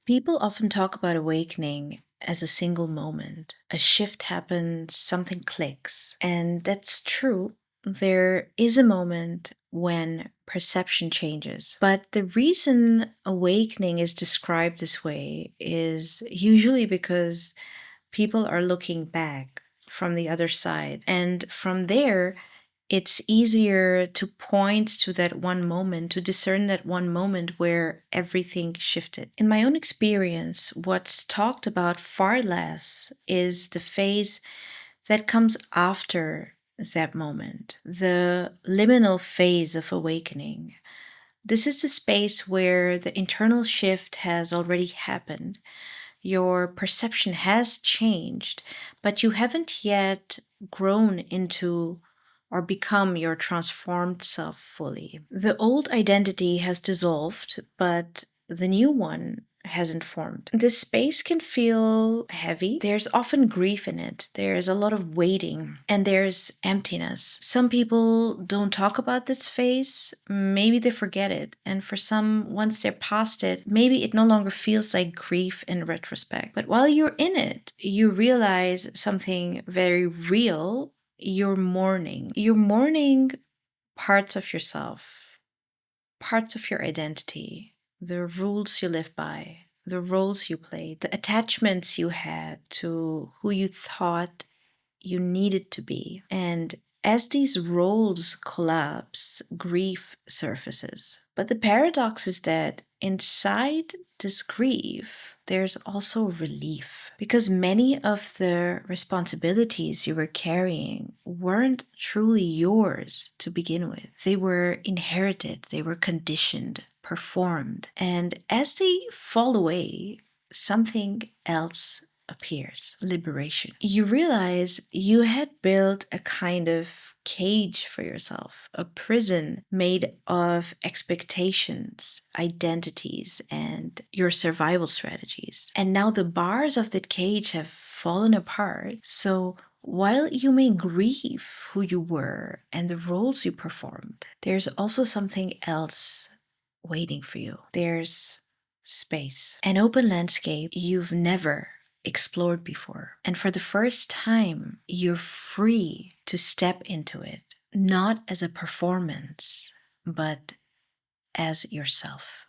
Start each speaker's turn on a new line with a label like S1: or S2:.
S1: People often talk about awakening as a single moment. A shift happens, something clicks. And that's true. There is a moment when perception changes. But the reason awakening is described this way is usually because people are looking back from the other side. And from there, it's easier to point to that one moment, to discern that one moment where everything shifted. In my own experience, what's talked about far less is the phase that comes after that moment, the liminal phase of awakening. This is the space where the internal shift has already happened. Your perception has changed, but you haven't yet grown into or become your transformed self fully. The old identity has dissolved, but the new one hasn't formed. This space can feel heavy. There's often grief in it. There's a lot of waiting and there's emptiness. Some people don't talk about this phase. Maybe they forget it. And for some, once they're past it, maybe it no longer feels like grief in retrospect. But while you're in it, you realize something very real. You're mourning. You're mourning parts of yourself, parts of your identity, the rules you live by, the roles you played, the attachments you had to who you thought you needed to be. And as these roles collapse, grief surfaces. But the paradox is that inside this grief, there's also relief because many of the responsibilities you were carrying weren't truly yours to begin with. They were inherited, they were conditioned, performed. And as they fall away, something else appears liberation. You realize you had built a kind of cage for yourself, a prison made of expectations, identities, and your survival strategies. And now the bars of that cage have fallen apart. So while you may grieve who you were and the roles you performed, there's also something else waiting for you. There's space, an open landscape you've never explored before. And for the first time, you're free to step into it, not as a performance, but as yourself.